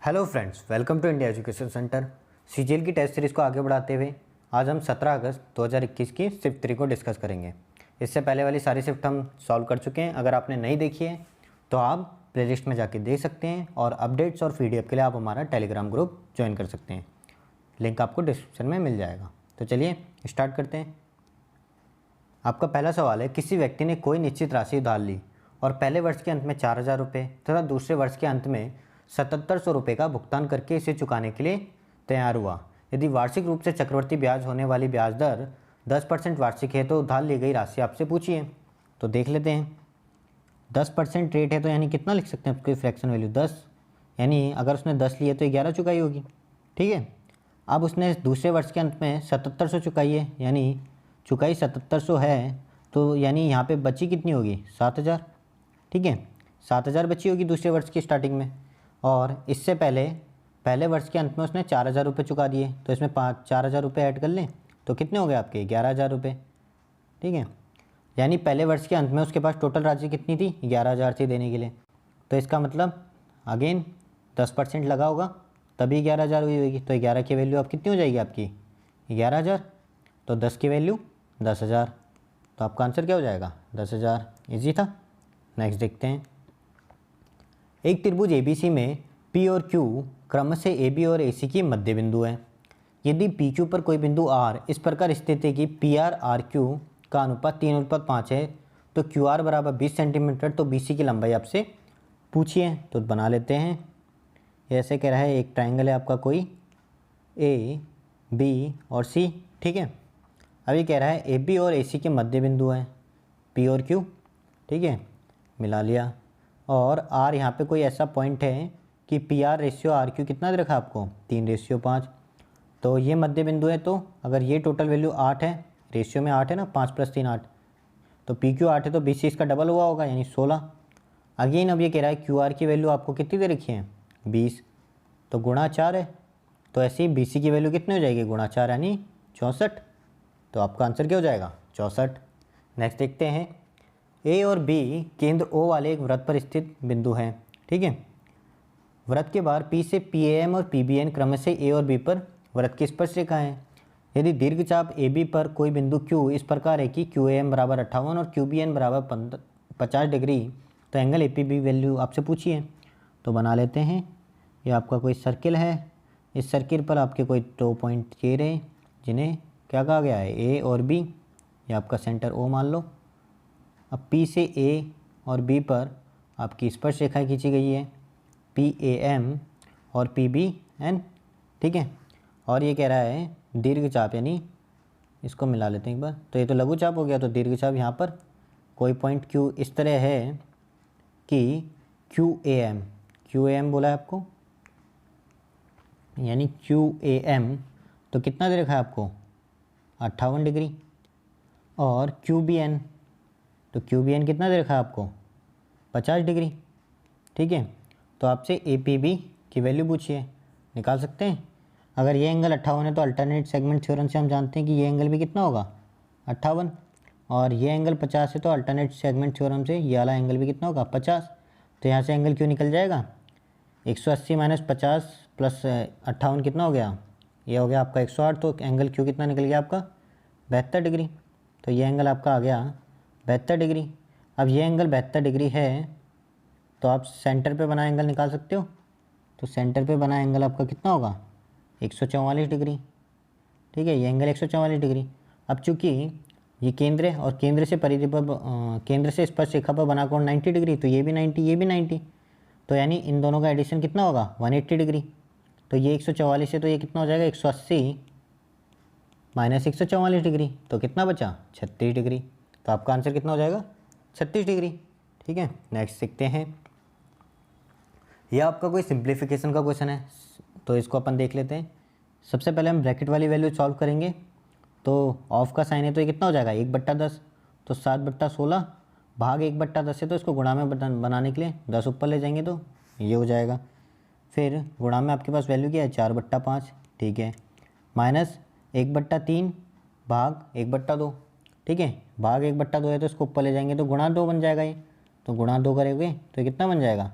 Hello friends, welcome to India education centre. CGL की test series को आगे बढ़ाते हुए आज हम 17 अगस्त 2021 की शिफ्ट 3 को डिस्कस करेंगे। इससे पहले वाली सारी शिफ्ट हम सॉल्व कर चुके हैं। अगर आपने नहीं देखी है तो आप प्लेलिस्ट में जाके देख सकते हैं और अपडेट्स और पीडीएफ के लिए आप हमारा टेलीग्राम ग्रुप ज्वाइन कर सकते हैं। लिंक आपको डिस्क्रिप्शन में मिल जाएगा। तो चलिए स्टार्ट करते हैं। आपका पहला सवाल है, किसी व्यक्ति ने कोई निश्चित राशि उधार ली और पहले वर्ष के अंत में 4000 रुपये तथा दूसरे वर्ष के अंत में 7700 रुपये का भुगतान करके इसे चुकाने के लिए तैयार हुआ। यदि वार्षिक रूप से चक्रवृद्धि ब्याज होने वाली ब्याज दर 10% वार्षिक है तो उधार ली गई राशि आपसे पूछिए। तो देख लेते हैं। 10% रेट है तो यानी कितना लिख सकते हैं उसकी फ्रैक्शन वैल्यू 10, यानी अगर उसने 10 लिए तो 11 चुकाई होगी। ठीक है। अब उसने दूसरे वर्ष के अंत में 7700 चुकाई है, यानी चुकाई 7700 है तो यानी यहाँ पे बची कितनी होगी 7000। ठीक है, 7000 बची होगी दूसरे वर्ष की स्टार्टिंग में। और इससे पहले वर्ष के अंत में उसने 4000 रुपये चुका दिए, तो इसमें 4000 रुपये ऐड कर लें तो कितने हो गए आपके 11000 रुपये। ठीक है, यानी पहले वर्ष के अंत में उसके पास टोटल राशि कितनी थी 11000 थी देने के लिए। तो इसका मतलब अगेन 10% लगा होगा तभी 11000 हुई होगी। तो 11 की वैल्यू अब कितनी हो जाएगी आपकी 11000, तो 10 की वैल्यू 10000। तो आपका आंसर क्या हो जाएगा 10000। ईजी था। नेक्स्ट देखते हैं। एक त्रिभुज ABC में P और Q क्रमशः से AB और AC की मध्य बिंदु है। यदि PQ पर कोई बिंदु R इस प्रकार स्थित है कि PR RQ का अनुपात 3:5 है तो QR बराबर 20 सेंटीमीटर, तो BC की लंबाई आपसे पूछिए। तो बना लेते हैं। ऐसे कह रहा है एक ट्राइंगल है आपका कोई A, B और C। ठीक है, अभी कह रहा है AB और AC के मध्य बिंदु है P और Q। ठीक है, मिला लिया। और R यहाँ पे कोई ऐसा पॉइंट है कि PR रेशियो RQ कितना दे रखा आपको 3:5, तो ये मध्य बिंदु है। तो अगर ये टोटल वैल्यू 8 है, रेशियो में 8 है ना, 5 + 3 8, तो PQ 8 है तो BC इसका डबल हुआ होगा यानी 16। अगेन अब ये कह रहा है QR की वैल्यू आपको कितनी दे रखी है 20, तो गुणा 4 है। तो ऐसे ही BC की वैल्यू कितनी हो जाएगी गुणा 4 यानी 64। तो आपका आंसर क्या हो जाएगा 64। नेक्स्ट देखते हैं। A और B केंद्र O वाले एक वृत्त पर स्थित बिंदु हैं। ठीक है, वृत्त के बाहर P से PAM और PBN क्रमशः A और B पर वृत्त की स्पर्श रेखा है। यदि दीर्घचाप AB पर कोई बिंदु Q इस प्रकार है कि QAM बराबर 58 और QBN बराबर 50 डिग्री, तो एंगल APB वैल्यू आपसे पूछिए। तो बना लेते हैं। ये आपका कोई सर्किल है, इस सर्किल पर आपके कोई 2 पॉइंट ये रहे जिन्हें क्या कहा गया है A और B। ये आपका सेंटर O मान लो। अब P से A और B पर आपकी स्पर्श रेखा खींची गई है PAM और PBN। ठीक है, और ये कह रहा है दीर्घचाप, यानी इसको मिला लेते हैं एक बार। तो ये तो लघुचाप हो गया, तो दीर्घचाप यहाँ पर कोई पॉइंट Q इस तरह है कि QAM बोला है आपको, यानी QAM तो कितना दे रखा है आपको 58 डिग्री। और QBN, तो QBN कितना दे रखा है आपको 50 डिग्री। ठीक है, तो आपसे APB की वैल्यू पूछिए। निकाल सकते हैं। अगर ये एंगल 58 है तो अल्टरनेट सेगमेंट थ्योरम से हम जानते हैं कि ये एंगल भी कितना होगा 58, और ये एंगल 50 है तो अल्टरनेट सेगमेंट थ्योरम से ये वाला एंगल भी कितना होगा 50। तो यहाँ से एंगल क्यों निकल जाएगा 180 - 50 + 58 कितना हो गया, ये हो गया आपका 108। तो एंगल क्यों कितना निकल गया आपका 72 डिग्री। तो ये एंगल आपका आ गया 72 डिग्री। अब ये एंगल 72 डिग्री है तो आप सेंटर पे बना एंगल निकाल सकते हो। तो सेंटर पे बना एंगल आपका कितना होगा 144 डिग्री। ठीक है, ये एंगल 144 डिग्री। अब चूंकि ये केंद्र है और केंद्र से परिधि पर केंद्र से स्पर्श रेखा पर बना कोण 90 डिग्री, तो ये भी 90 ये भी 90, तो यानी इन दोनों का एडिशन कितना होगा 180 डिग्री। तो ये 144 है तो ये कितना हो जाएगा 180 - 144 डिग्री, तो कितना बचा 36 डिग्री। तो आपका आंसर कितना हो जाएगा 36 डिग्री। ठीक है, नेक्स्ट सीखते हैं। यह आपका कोई सिंप्लीफिकेशन का क्वेश्चन है, तो इसको अपन देख लेते हैं। सबसे पहले हम ब्रैकेट वाली वैल्यू सॉल्व करेंगे। तो ऑफ का साइन है तो ये कितना हो जाएगा 1/10, तो 7/16 भाग 1/10 है तो इसको गुणा में बनाने के लिए 10 ऊपर ले जाएंगे तो ये हो जाएगा। फिर गुणा में आपके पास वैल्यू क्या है 4/5। ठीक है, माइनस 1/3 भाग 1/2। ठीक है, भाग 1/2 है तो इसको ऊपर ले जाएंगे तो गुणा 2 बन जाएगा ये, तो गुणा 2 करेंगे तो ये कितना बन जाएगा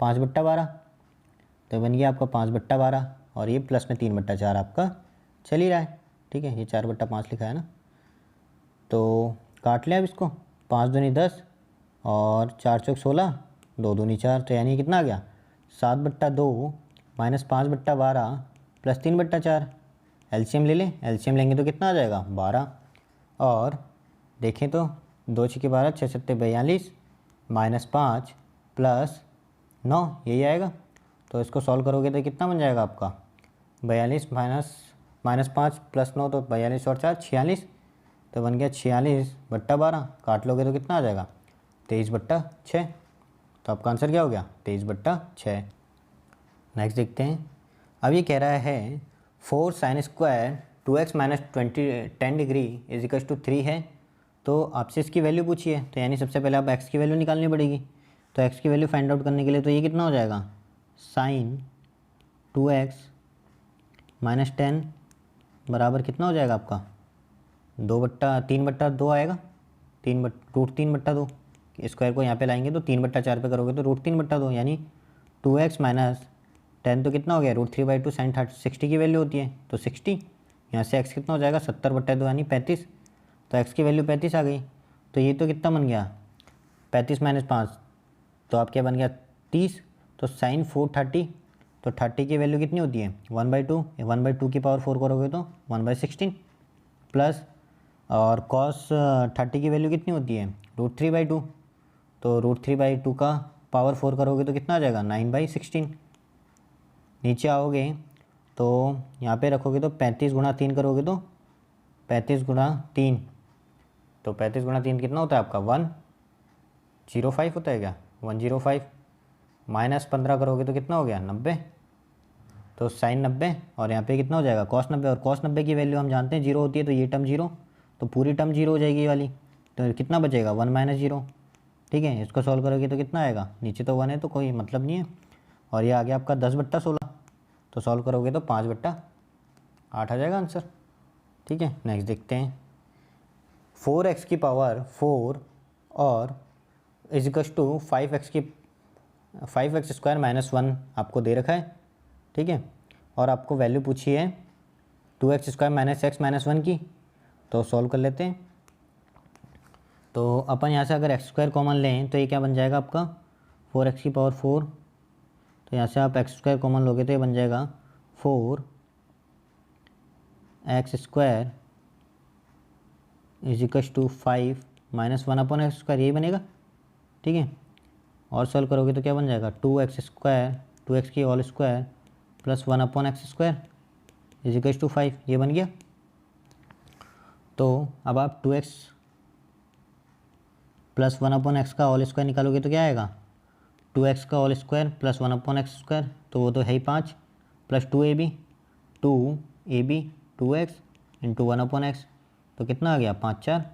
5/12। तो बन गया आपका 5/12 और ये प्लस में 3/4 आपका चल ही रहा है। ठीक है, ये 4/5 लिखा है ना, तो काट लिया अब इसको। 5 दूनी 10 और 4 चौक 16, 2 दूनी 4, तो यानी कितना आ गया 7/2 माइनस 5/12 प्लस 3/4। एलसीएम ले लें, एलसीएम लेंगे तो कितना आ जाएगा 12। और देखें तो 2 छक्के 12, 6 सत्ते 42 माइनस 5 प्लस 9 यही आएगा। तो इसको सॉल्व करोगे तो कितना बन जाएगा आपका 42 माइनस 5 प्लस 9, तो 42 और 4 46, तो बन गया 46/12। काट लोगे तो कितना आ जाएगा 23/6। तो आपका आंसर क्या हो गया 23/6। नेक्स्ट देखते हैं। अब ये कह रहा है 4 sin square 2x minus 10 degree is equal to 3 है। तो आपसे इसकी वैल्यू पूछी है, तो यानी सबसे पहले आप x की वैल्यू निकालनी पड़ेगी। तो x की वैल्यू फाइंड आउट करने के लिए तो ये कितना हो जाएगा sin 2x माइनस 10 बराबर कितना हो जाएगा आपका 3/2 आएगा। √3/2 स्क्वायर को यहाँ पे लाएंगे तो 3/4 पे करोगे तो √3/2, यानी 2x माइनस 10 तो कितना हो गया √3/2 sin 60 की वैल्यू होती है, तो 60 यहाँ से x कितना हो जाएगा 70/2 यानी 35। तो x की वैल्यू 35 आ गई। तो ये तो कितना बन गया 35 माइनस 5, तो आप क्या बन गया 30। तो sin 430, तो 30 की वैल्यू कितनी होती है 1/2, 1/2 की पावर 4 करोगे तो 1/16 प्लस, और cos 30 की वैल्यू कितनी होती है √3/2, तो √3/2 का पावर 4 करोगे तो कितना आ जाएगा 9/16। नीचे आओगे तो यहाँ पे रखोगे तो 35 गुणा 3 करोगे तो 35 गुणा 3, तो 35 गुणा 3 कितना होता है आपका 105 होता है क्या 105, माइनस 15 करोगे तो कितना हो गया 90, तो sin 90 और यहाँ पे कितना हो जाएगा cos 90, और cos 90 की वैल्यू हम जानते हैं 0 होती है, तो ये टर्म 0, तो पूरी टर्म 0 हो जाएगी ये वाली। तो कितना बचेगा 1 माइनस 0। ठीक है, इसको सॉल्व करोगे तो कितना आएगा, नीचे तो 1 है तो कोई मतलब नहीं है, और ये आ गया आपका 10/16। तो सॉल्व करोगे तो 5/8 आ जाएगा आंसर। ठीक है, नेक्स्ट देखते हैं। 4x की पावर 4 और is equal to 5x square minus 1 आपको दे रखा है। ठीक है, और आपको वैल्यू पूछी है 2x square minus x minus 1 की। तो सॉल्व कर लेते हैं। तो अपन यहाँ से अगर x स्क्वायर कॉमन लें तो ये क्या बन जाएगा आपका 4x की पावर 4, तो यहाँ से आप x स्क्वायर कॉमन लोगे तो ये बन जाएगा 4x square is equal to 5 minus 1/x square, यही बनेगा। ठीक है, और सॉल्व करोगे तो क्या बन जाएगा 2x स्क्वायर 2x की whole square plus 1/x square is equal to 5, ये बन गया। तो अब आप 2x प्लस 1/x का होल स्क्वायर निकालोगे तो क्या आएगा 2x का whole square plus 1/x square, तो वो तो है ही 5, plus 2ab 2x into 1/x, तो कितना आ गया 5 4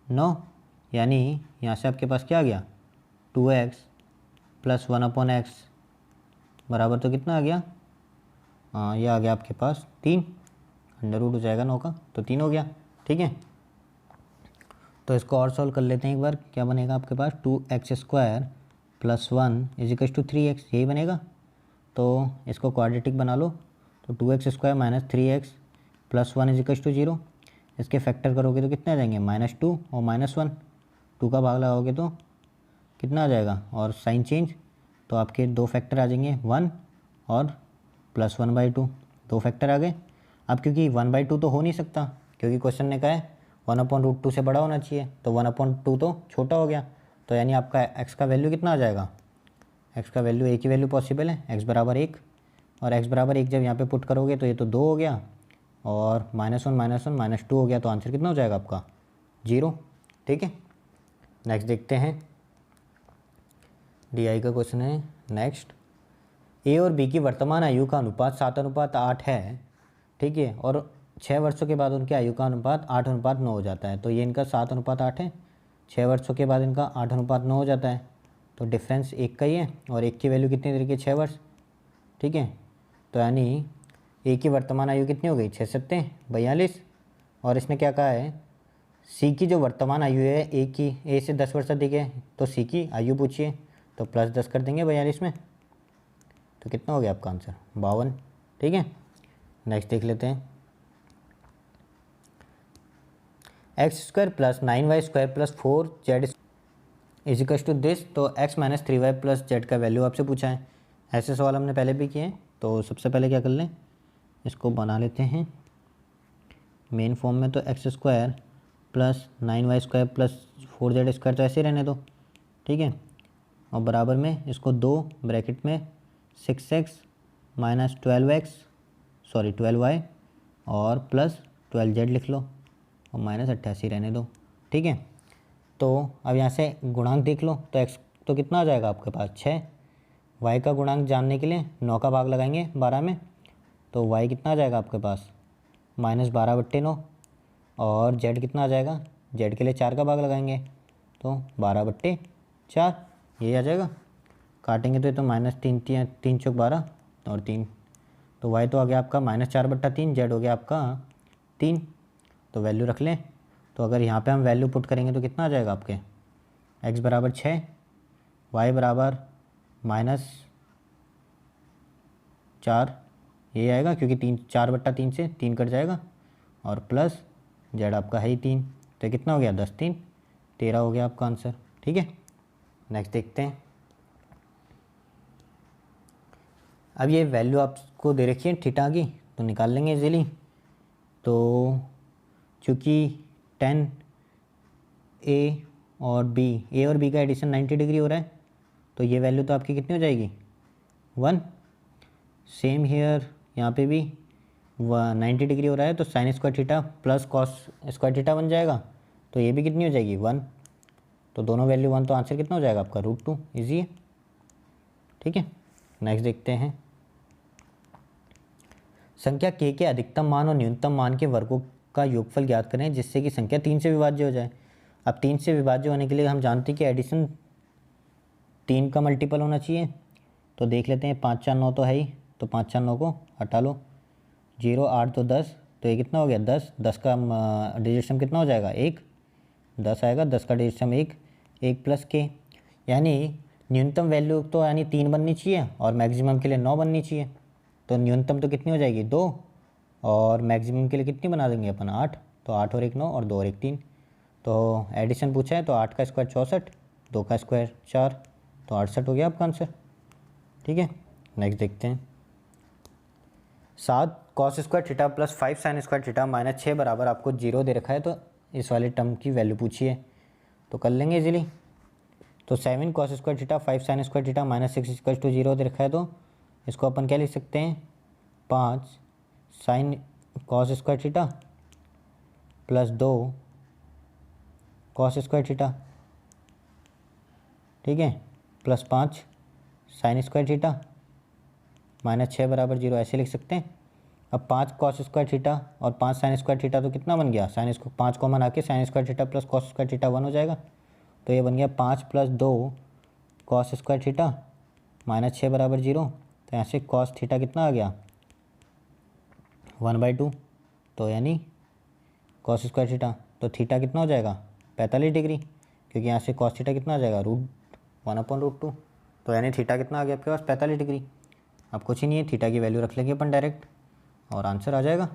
9, यानी यहाँ से आपके पास क्या आ गया 2x प्लस 1/x बराबर तो कितना आ गया, ये आ गया आपके पास 3, अंडर रूट हो जाएगा 9 का, तो 3 हो गया। ठीक है, तो इसको और सॉल्व कर लेते हैं एक बार। क्या बनेगा आपके पास 2x square plus 1 is equal to 3x, यही बनेगा। तो इसको क्वाड्रेटिक बना लो, तो 2x square minus 3x plus 1 is equal to 0। इसके फैक्टर करोगे तो कितने आ जाएंगे -2 और -1, 2 का भाग लगाओगे तो कितना आ जाएगा, और साइन चेंज, तो आपके 2 फैक्टर आ जाएंगे 1 और प्लस 1/2, 2 फैक्टर आ गए। अब क्योंकि 1/2 तो हो नहीं सकता, क्योंकि क्वेश्चन ने कहा है 1/√2 से बड़ा होना चाहिए, तो 1/2 तो छोटा हो गया, तो यानी आपका x का वैल्यू कितना आ जाएगा, x का वैल्यू एक ही वैल्यू पॉसिबल है, x बराबर 1, और x बराबर 1 जब यहाँ पे पुट करोगे तो ये तो 2 हो गया, और -1 -2 हो गया, तो आंसर कितना हो जाएगा आपका 0। ठीक है, नेक्स्ट देखते हैं। DI का क्वेश्चन है नेक्स्ट। A और B की वर्तमान आयु का अनुपात 7:8 है। ठीक है, और 6 वर्षों के बाद उनकी आयु का अनुपात 8:9 हो जाता है। तो ये इनका 7:8 है, 6 वर्षों के बाद इनका 8:9 हो जाता है, तो डिफरेंस 1 का ही है, और 1 की वैल्यू कितनी तरीके 6 वर्ष। ठीक है, तो यानी A की वर्तमान आयु कितनी हो गई 6 7 42, और इसने क्या कहा है C की जो वर्तमान आयु है A से 10 वर्ष अधिक है, तो C की आयु पूछिए, तो +10 कर देंगे 42 में। तो कितना हो गया आपका आंसर 52। ठीक है, नेक्स्ट देख लेते हैं। X square plus 9y square plus 4z is equal to this. तो x minus 3y plus z का वैल्यू आपसे पूछा है। ऐसे सवाल हमने पहले भी किए हैं, तो सबसे पहले क्या कर लें, इसको बना लेते हैं मेन फॉर्म में। तो x square plus 9y square plus 4z square तो ऐसे ही रहने दो। ठीक है, और बराबर में इसको 2 ब्रैकेट में 6x माइनस 12y और प्लस 12z लिख लो और माइनस 88 रहने दो। ठीक है, तो अब यहाँ से गुणांक देख लो। तो x तो कितना आ जाएगा आपके पास 6। y का गुणांक जानने के लिए 9 का भाग लगाएंगे 12 में, तो y कितना आ जाएगा आपके पास -12/9। और z कितना आ जाएगा, z के लिए 4 का भाग लगाएंगे तो 12/4 ये आ जाएगा। काटेंगे तो ये तो -3 चौक 12 और 3, तो y तो आ गया आपका -4/3, z हो गया आपका 3। तो वैल्यू रख लें। तो अगर यहाँ पे हम वैल्यू पुट करेंगे तो कितना आ जाएगा आपके, x बराबर 6, y बराबर -4 ये आएगा क्योंकि 4/3 से 3 कट जाएगा, और प्लस z आपका है ही 3। तो ये कितना हो गया 10 3 13 हो गया आपका आंसर। ठीक है, नेक्स्ट देखते हैं। अब ये वैल्यू आपको दे रखी है थीटा की, तो निकाल लेंगे इजीली। तो चूँकि 10 ए और बी का एडिशन 90 डिग्री हो रहा है, तो ये वैल्यू तो आपकी कितनी हो जाएगी 1। सेम हेयर यहाँ पे भी 90 डिग्री हो रहा है, तो sine square theta plus cos square theta बन जाएगा, तो ये भी कितनी हो जाएगी 1। तो दोनों वैल्यू 1, तो आंसर कितना हो जाएगा आपका √2। ईजी है। ठीक है, नेक्स्ट देखते हैं। संख्या k के अधिकतम मान और न्यूनतम मान के वर्गों का योगफल ज्ञात करें जिससे कि संख्या 3 से विभाज्य हो जाए। अब 3 से विभाज्य होने के लिए हम जानते हैं कि एडिशन 3 का मल्टीपल होना चाहिए। तो देख लेते हैं, 5 4 9 तो है ही, तो 5 4 9 को हटा लो, 0 8 तो 10, तो ये कितना हो गया 10। 10 का डिजिट सम कितना हो जाएगा 1, 10 आएगा। 10 का डिजिट सम 1 प्लस k, यानी न्यूनतम वैल्यू तो यानी 3 बननी चाहिए और मैक्सिमम के लिए 9 बननी चाहिए। तो न्यूनतम तो कितनी हो जाएगी 2, और मैक्सिमम के लिए कितनी बना देंगे अपन 8। तो 8 और 1 9 और 2 और 1 3। तो एडिशन पूछा है, तो 8 का स्क्वायर 64, 2 का स्क्वायर 4, तो 68 हो गया आपका आंसर। ठीक है, नेक्स्ट देखते हैं। 7 cos square theta plus 5 sine square theta -6 बराबर आपको 0 दे रखा है, तो इस वाले टर्म की वैल्यू पूछी है, तो कर लेंगे इजीली। तो 7 cos square theta 5 sine square theta -6 = 0 दे रखा है, तो इसको अपन क्या लिख सकते हैं 5 sine cos square theta plus 2 cos square theta. ठीक है, प्लस 5 साइन स्क्वायर थीटा -6 बराबर 0 ऐसे लिख सकते हैं। अब 5 कॉस स्क्वायर थीटा और 5 साइन स्क्वायर थीटा, तो कितना बन गया, साइन स्क्वायर 5 को मना के sine square theta plus cos square theta 1 हो जाएगा। तो ये बन गया 5 + 2 कॉस स्क्वायर थीटा -6 बराबर 0। तो यहाँ से कॉस थीटा कितना आ गया 1/2, तो यानी कॉस स्क्वायर थीटा, तो थीटा कितना हो जाएगा 45 डिग्री, क्योंकि यहाँ से कॉस थीटा कितना आ जाएगा √1/√2। तो यानी थीटा कितना आ गया आपके पास 45 डिग्री। अब कुछ ही नहीं है, थीटा की वैल्यू रख लेंगे अपन डायरेक्ट और आंसर आ जाएगा।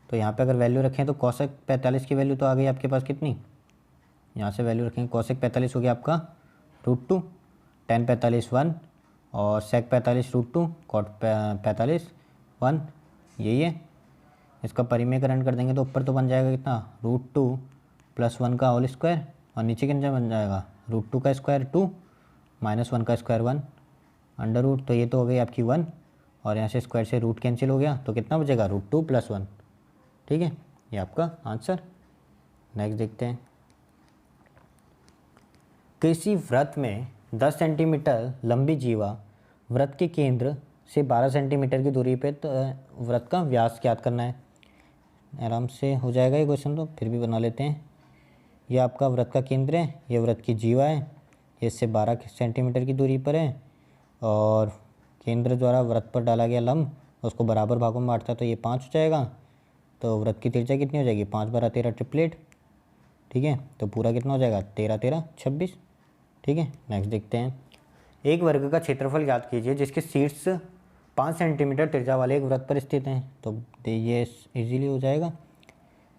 तो यहाँ पे अगर वैल्यू रखें तो कॉसेक 45 की वैल्यू तो आ गई आपके पास कितनी, यहाँ से वैल्यू रखेंगे कॉसेक 45 हो गया आपका √2, tan 45 1 और सेक 45 √2, कॉट 45 1, यही है। इसका परिमेयकरण कर देंगे तो ऊपर तो बन जाएगा कितना √2 + 1 का होल स्क्वायर, और नीचे कितना बन जाएगा √2 का स्क्वायर 2 -1 का स्क्वायर 1 √। तो ये तो हो गई आपकी 1, और यहाँ से स्क्वायर से रूट कैंसिल हो गया, तो कितना बचेगा √2 + 1। ठीक है, ये आपका आंसर। नेक्स्ट देखते हैं। किसी वृत्त में 10 सेंटीमीटर लंबी जीवा वृत्त के केंद्र से 12 सेंटीमीटर की दूरी पे तो वृत्त का व्यास ज्ञात करना है। आराम से हो जाएगा ये क्वेश्चन, तो फिर भी बना लेते हैं। ये आपका वृत्त का केंद्र है, ये वृत्त की जीवा है, ये इससे 12 सेंटीमीटर की दूरी पर है, और केंद्र द्वारा वृत्त पर डाला गया लंब उसको बराबर भागों में बांटता है, तो ये 5 हो जाएगा। तो वृत्त की त्रिज्या कितनी हो जाएगी 5 × 13 ट्रिपलेट। ठीक है, तो पूरा कितना हो जाएगा 13 13 26। ठीक है, नेक्स्ट देखते हैं। एक वर्ग का क्षेत्रफल ज्ञात कीजिए जिसके शीर्ष 5 सेंटीमीटर त्रिज्या वाले एक वृत्त पर स्थित हैं। तो ये इजीली हो जाएगा।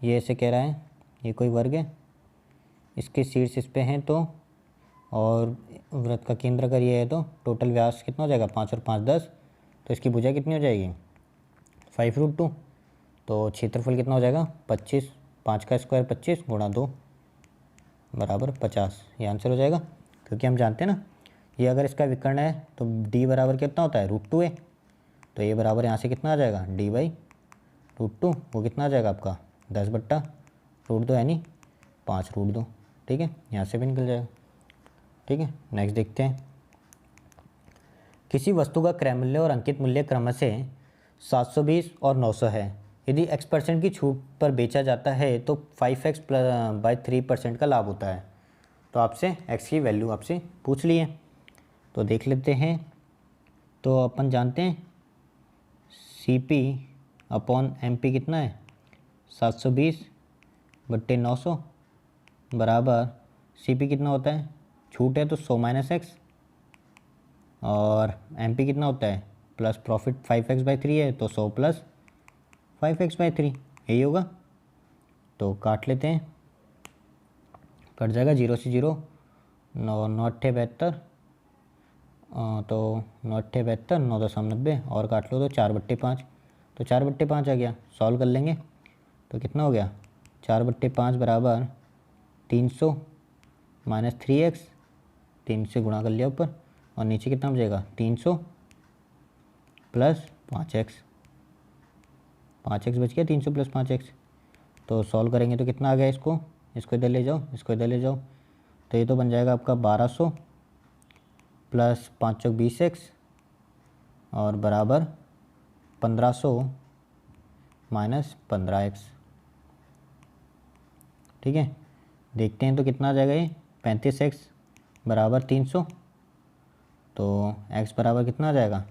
ये ऐसे कह रहा है ये कोई वर्ग है, इसके शीर्ष इस पे हैं तो, और वृत्त का केंद्र अगर ये है तो टोटल व्यास कितना हो जाएगा 5 और 5 10, तो इसकी भुजा कितनी हो जाएगी 5√2। तो क्षेत्रफल कितना हो जाएगा 25, 5 का स्क्वायर 25 गुणा 2 बराबर 50। ये आंसर हो जाएगा, क्योंकि हम जानते हैं ना ये अगर इसका विकर्ण है तो d बराबर कितना होता है √2 है। तो ये बराबर यहाँ से कितना आ जाएगा d/√2, वो कितना आ जाएगा आपका 10/√2 यानी 5√2। ठीक है, यहाँ से भी निकल जाएगा। ठीक है, नेक्स्ट देखते हैं। किसी वस्तु का क्रय मूल्य और अंकित मूल्य क्रमशः 720 और 900 है। यदि x% की छूट पर बेचा जाता है तो 5x/3% का लाभ होता है। तो आपसे x की वैल्यू आपसे पूछ ली है, तो देख लेते हैं। तो अपन जानते हैं CP/MP कितना है 720/900 बराबर CP कितना होता है, छूट है तो 100 - x, और MP कितना होता है प्लस प्रॉफिट 5x/3 है तो 100 + 5x/3 यही होगा। तो काट लेते हैं, कट जाएगा 0 से 0, 9 × 72, तो 9 × 72, 9 × 90 और काट लो तो 4/5, तो 4/5 आ गया। सॉल्व कर लेंगे तो कितना हो गया 4/5 बराबर 300 - 3x, 3 से गुणा कर लिया ऊपर, और नीचे कितना बचेगा 300 + 5x, 5x बच गया 300 + 5x। तो सॉल्व करेंगे तो कितना आ गया, इसको इधर ले जाओ, इसको इधर ले जाओ, तो ये तो बन जाएगा आपका 1200 + 5 × 20x और बराबर 1500 - 15x। ठीक है, देखते हैं तो कितना आ जाएगा ये 35x बराबर 300। तो x बराबर कितना आ जाएगा,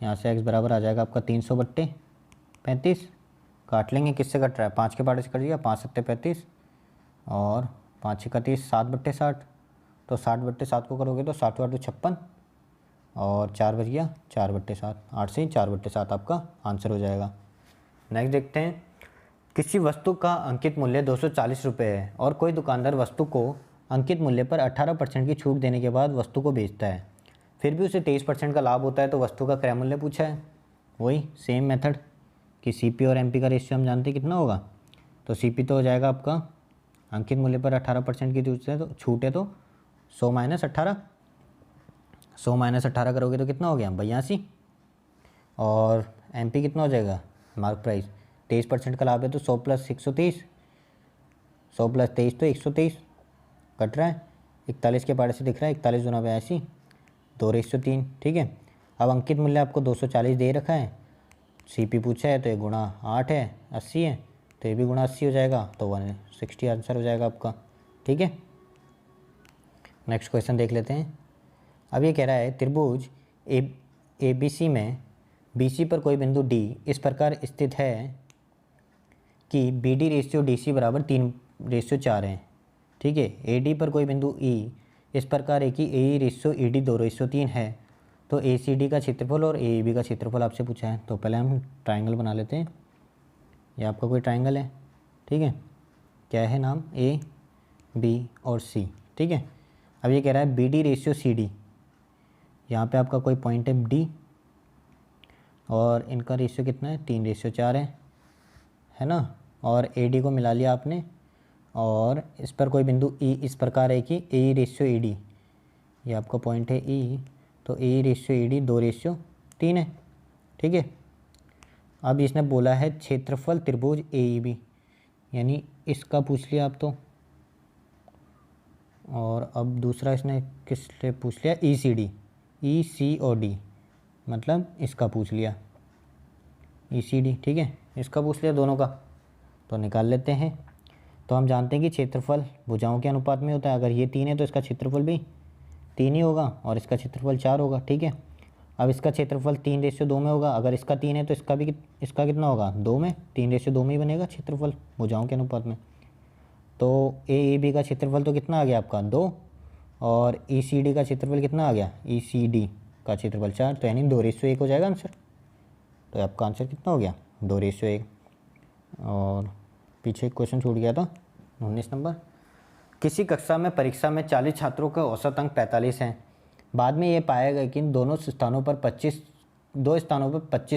यहाँ से x बराबर आ जाएगा आपका 300/35। काट लेंगे, किससे कट रहा है 5 के पार्ट से कट गया, 5 × 7 = 35 और 5 × 30 7/60। तो 60/7 को करोगे तो 7 × 8 = 56 और 4 बच गया 4/7, 8 से 4/7 आपका आंसर हो जाएगा। नेक्स्ट देखते हैं। किसी वस्तु का अंकित मूल्य 240 रुपये है और कोई दुकानदार वस्तु को अंकित मूल्य पर 18% की छूट देने के बाद वस्तु को बेचता है, फिर भी उसे 23% का लाभ होता है, तो वस्तु का क्रय मूल्य पूछा है। वही सेम मेथड कि CP और MP का रेशियो हम जानते हैं कितना होगा। तो CP तो हो जाएगा आपका अंकित मूल्य पर 18% की छूट है तो 100 - 18, 100 - 18 करोगे तो कितना हो गया 82, और MP कितना हो जाएगा मार्क प्राइस 23% का लाभ है तो 100 + 130, 100 + 23 तो 123 कट रहा है, 41 के पार्ट से दिख रहा है 41 × 82 2:3। ठीक है, अब अंकित मूल्य आपको 240 दे रखा है, CP पूछा है तो ये गुणा 8 है 80 है, तो ये भी गुणा 80 हो जाएगा, तो 160 आंसर हो जाएगा आपका। ठीक है, नेक्स्ट क्वेश्चन देख लेते हैं। अब ये कह रहा है त्रिभुज ABC में BC पर कोई बिंदु D इस प्रकार स्थित है कि BD/DC बराबर 3/4 है। ठीक है, AD पर कोई बिंदु E इस प्रकार है कि AE/ED 2/3 है, तो ACD का क्षेत्रफल और AEB का क्षेत्रफल आपसे पूछा है। तो पहले हम ट्राइंगल बना लेते हैं। ये आपका कोई ट्राइंगल है, ठीक है, क्या है नाम A, B और C। ठीक है, अब ये कह रहा है BD/CD, यहाँ पे आपका कोई पॉइंट है D और इनका रेशियो कितना है 3/4 है ना, और AD को मिला लिया आपने, और इस पर कोई बिंदु E इस प्रकार है कि AE/ED, ये आपका पॉइंट है E, तो AE/ED 2/3 है। ठीक है, अब इसने बोला है क्षेत्रफल त्रिभुज AEB, यानी इसका पूछ लिया आप तो, और अब दूसरा इसने किस लिए पूछ लिया ECD, EC और D, मतलब इसका पूछ लिया ECD। ठीक है, इसका पूछ लिया दोनों का, तो निकाल लेते हैं। तो हम जानते हैं कि क्षेत्रफल भुजाओं के अनुपात में होता है, अगर ये 3 है तो इसका क्षेत्रफल भी 3 ही होगा और इसका क्षेत्रफल 4 होगा। ठीक है, अब इसका क्षेत्रफल 3/2 में होगा, अगर इसका 3 है तो इसका कितना होगा 2 में, 3/2 में ही बनेगा क्षेत्रफल भुजाओं के अनुपात में। तो AEB का क्षेत्रफल तो कितना आ गया आपका 2, और ECD का क्षेत्रफल कितना आ गया ECD का क्षेत्रफल 4, तो यानी 2:1 हो जाएगा आंसर। तो आपका आंसर कितना हो गया 2:1। और पीछे एक क्वेश्चन छूट गया था 19 नंबर। किसी कक्षा में परीक्षा में 40 छात्रों का औसत अंक 45 हैं। बाद में ये पाया गया कि दो स्थानों पर 25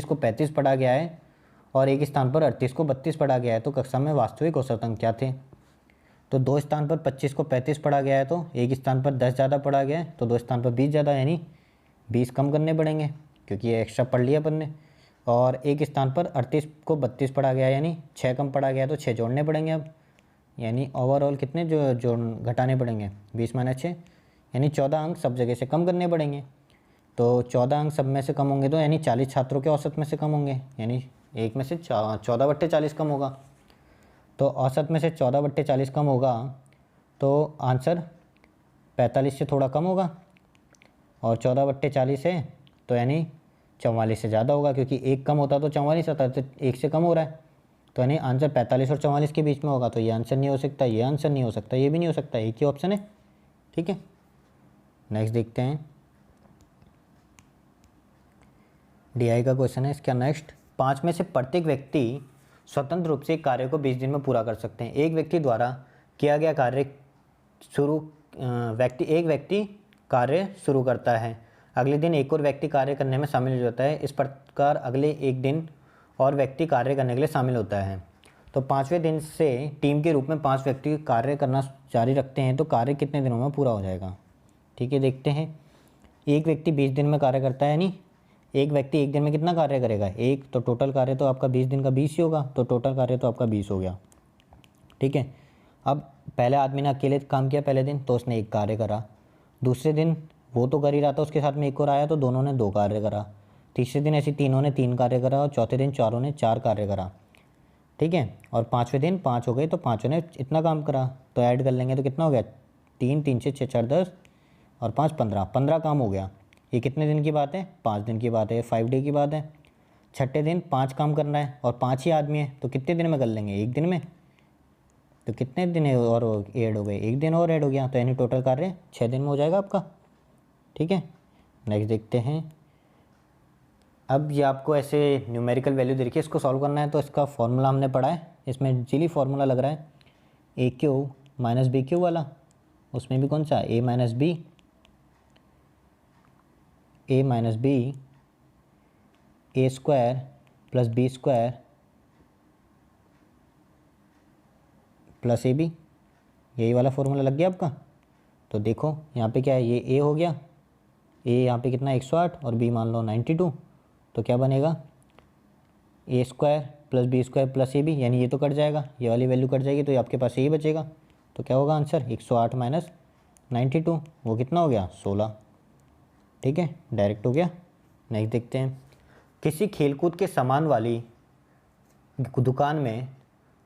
को 35 पढ़ा गया है और एक स्थान पर 38 को 32 पढ़ा गया है, तो कक्षा में वास्तविक औसत अंक क्या थे। तो दो स्थान पर 25 को 35 पढ़ा गया है, तो एक स्थान पर 10 ज़्यादा पढ़ा गया है, तो दो स्थान पर 20 ज़्यादा, यानी 20 कम करने पड़ेंगे क्योंकि ये एक्स्ट्रा पढ़ लिया अपन ने। और एक स्थान पर 38 को 32 पढ़ा गया, यानी 6 कम पढ़ा गया, तो 6 जोड़ने पड़ेंगे अब, यानी ओवरऑल कितने जो घटाने पड़ेंगे 20 - 6, यानी 14 अंक सब जगह से कम करने पड़ेंगे। तो 14 अंक सब में से कम होंगे, तो यानी 40 छात्रों के औसत में से कम होंगे, यानी एक में से 14/40 कम होगा। तो औसत में से 14/40 कम होगा, तो आंसर 45 से थोड़ा कम होगा, और 14/40 है तो यानी 44 से ज़्यादा होगा, क्योंकि एक कम होता तो 44 आता, तो एक से कम हो रहा है, तो यानी आंसर 45 और 44 के बीच में होगा। तो ये आंसर नहीं हो सकता, ये आंसर नहीं हो सकता, ये भी नहीं हो सकता, एक ही ऑप्शन है। ठीक है, नेक्स्ट देखते हैं। DI का क्वेश्चन है इसका नेक्स्ट। 5 में से प्रत्येक व्यक्ति स्वतंत्र रूप से एक कार्य को 20 दिन में पूरा कर सकते हैं। एक व्यक्ति द्वारा किया गया कार्य एक व्यक्ति कार्य शुरू करता है, अगले दिन एक और व्यक्ति कार्य करने में शामिल हो जाता है, इस प्रकार अगले एक दिन और व्यक्ति कार्य करने के लिए शामिल होता है। तो 5वें दिन से टीम के रूप में 5 व्यक्ति कार्य करना जारी रखते हैं, तो कार्य कितने दिनों में पूरा हो जाएगा। ठीक है, देखते हैं। एक व्यक्ति 20 दिन में कार्य करता है, यानी एक व्यक्ति एक दिन में कितना कार्य करेगा, एक, तो टोटल कार्य तो आपका 20 दिन का 20 ही होगा, तो टोटल कार्य तो आपका 20 हो गया। ठीक है, अब पहले आदमी ने अकेले काम किया पहले दिन, तो उसने एक कार्य करा। दूसरे दिन वो तो कर ही रहा था, उसके साथ में एक और आया, तो दोनों ने 2 कार्य करा। तीसरे दिन ऐसे तीनों ने 3 कार्य करा, और चौथे दिन चारों ने 4 कार्य करा। ठीक है, और 5वें दिन 5 हो गए, तो पाँचों ने इतना काम करा, तो ऐड कर लेंगे तो कितना हो गया 3, 3 से 6, 4, 10 और 5, 15 काम हो गया। ये कितने दिन की बात है, 5 दिन की बात है, 5 डे की बात है। छठे दिन 5 काम करना है और 5 ही आदमी है, तो कितने दिन में कर लेंगे, एक दिन में। तो कितने दिन और ऐड हो गए, एक दिन और ऐड हो गया, तो यानी टोटल कार्य 6 दिन में हो जाएगा आपका। ठीक है, नेक्स्ट देखते हैं। अब ये आपको ऐसे न्यूमेरिकल वैल्यू दे रखी है, इसको सॉल्व करना है। तो इसका फॉर्मूला हमने पढ़ा है, इसमें इजीली फॉर्मूला लग रहा है AQ - BQ वाला। उसमें भी कौन सा, A - B A² + B² + AB, यही वाला फॉर्मूला लग गया आपका। तो देखो यहाँ पे क्या है, ये A हो गया, A यहाँ पे कितना 108 और B मान लो 92, तो क्या बनेगा A² + B² + AB, यानी ये तो कट जाएगा, ये वाली वैल्यू कट जाएगी, तो ये आपके पास यही बचेगा। तो क्या होगा आंसर 108 - 92, वो कितना हो गया 16। ठीक है, डायरेक्ट हो गया। नेक्स्ट देखते हैं। किसी खेलकूद के सामान वाली दुकान में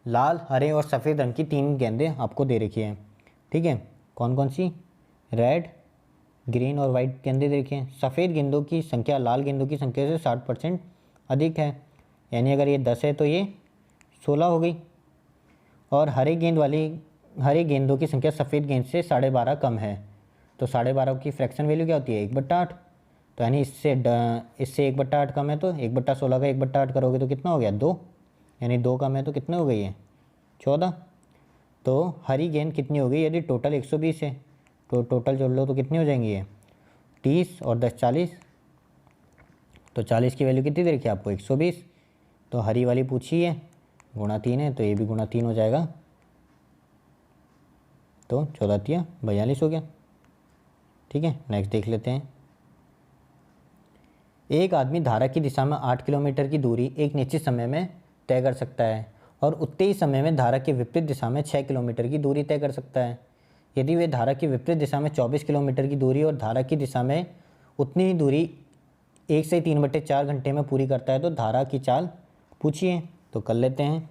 लाल, हरे और सफ़ेद रंग की 3 गेंदें आपको दे रखी हैं। ठीक है, कौन कौन सी, रेड, ग्रीन और वाइट गेंदें दे रखी हैं। सफ़ेद गेंदों की संख्या लाल गेंदों की संख्या से 60% अधिक है, यानी अगर ये 10 है तो ये 16 हो गई। और हरे गेंदों की संख्या सफ़ेद गेंद से 12.5 कम है, तो 12.5 की फ्रैक्शन वैल्यू क्या होती है 1/8, तो यानी इससे 1/8 कम है, तो 1/16 का 1/8 करोगे तो कितना हो गया 2, यानी 2 कम है तो कितने हो गई है 14। तो हरी गेंद कितनी हो गई, यदि टोटल 120 है तो टोटल जोड़ लो तो कितनी हो जाएंगी ये 30 और 10 40, तो 40 की वैल्यू कितनी दे रखी है आपको 120। तो हरी वाली पूछी है, गुणा 3 है, तो ये भी गुणा 3 हो जाएगा, तो 14 × 42 हो गया। ठीक है, नेक्स्ट देख लेते हैं। एक आदमी धारा की दिशा में 8 किलोमीटर की दूरी एक निश्चित समय में तय कर सकता है और उतने ही समय में धारा के विपरीत दिशा में 6 किलोमीटर की दूरी तय कर सकता है। यदि वे धारा की विपरीत दिशा में 24 किलोमीटर की दूरी और धारा की दिशा में उतनी ही दूरी 1 से 3/4 घंटे में पूरी करता है, तो धारा की चाल पूछिए। तो कर लेते हैं।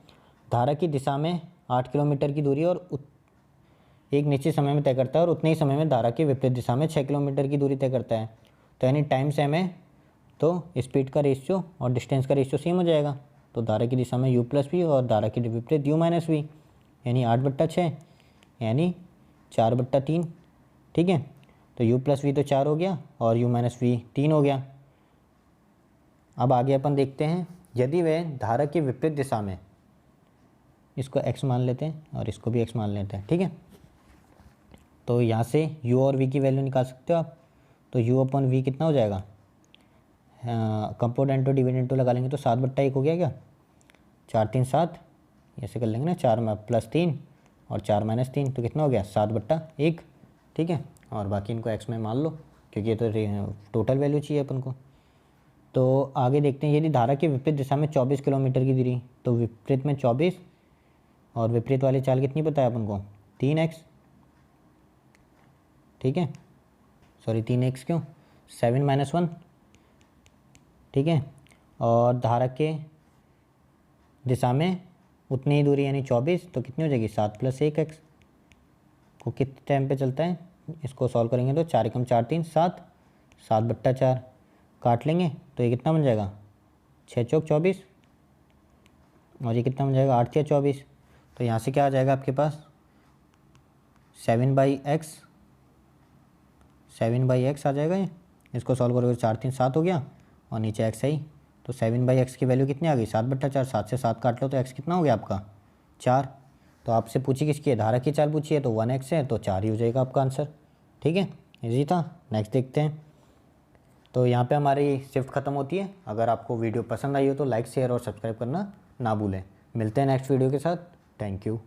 धारा की दिशा में 8 किलोमीटर की दूरी और एक निश्चित समय में तय करता है और उतने ही समय में धारा की विपरीत दिशा में 6 किलोमीटर की दूरी तय करता है, तो यानी टाइम सेम है, तो स्पीड का रेशियो और डिस्टेंस का रेशियो सेम हो जाएगा। तो धारा की दिशा में u + v और धारा की विपरीत u - v, यानी 8/6 यानी 4/3। ठीक है, तो u प्लस वी तो 4 हो गया और u माइनस वी 3 हो गया। अब आगे अपन देखते हैं, यदि वह धारा की विपरीत दिशा में, इसको x मान लेते हैं और इसको भी x मान लेते हैं, ठीक है। तो यहाँ से u और v की वैल्यू निकाल सकते हो आप। तो u अपन v कितना हो जाएगा, कंपोनेंट टू डिविडेंड टू लगा लेंगे तो 7/1 हो गया क्या, 4 3 7, ऐसे कर लेंगे ना, 4 प्लस 3 और 4 माइनस 3, तो कितना हो गया 7/1, ठीक है। और बाकी इनको x में मान लो क्योंकि ये तो टोटल वैल्यू चाहिए अपन को। तो आगे देखते हैं, यदि धारा की विपरीत दिशा में 24 किलोमीटर की दूरी, तो विपरीत में 24 और विपरीत वाली चाल कितनी पता है अपन को, 3x, ठीक है। सॉरी 3x क्यों, 7 माइनस 1, ठीक है। और धारा के दिशा में उतनी ही दूरी यानी 24, तो कितनी हो जाएगी 7 प्लस 1x को कितने टाइम पे चलता है, इसको सॉल्व करेंगे तो 4 एकम 4 3 7, 7/4 काट लेंगे तो ये कितना बन जाएगा 6 चौक 24 और ये कितना बन जाएगा 8 या 24। तो यहाँ से क्या आ जाएगा आपके पास 7/x, 7/x आ जाएगा ये। इसको सॉल्व करोगे 4 3 7 हो गया और नीचे x है ही, तो 7/x की वैल्यू कितनी आ गई 7/4। 7 से 7 काट लो तो x कितना हो गया आपका 4। तो आपसे पूछी किसकी है, धारा की चाल पूछी है, तो 1x है तो 4 ही हो जाएगा आपका आंसर, ठीक है। इजी था। नेक्स्ट देखते हैं। तो यहाँ पे हमारी शिफ्ट ख़त्म होती है। अगर आपको वीडियो पसंद आई हो तो लाइक शेयर और सब्सक्राइब करना ना भूलें। मिलते हैं नेक्स्ट वीडियो के साथ। Thank you.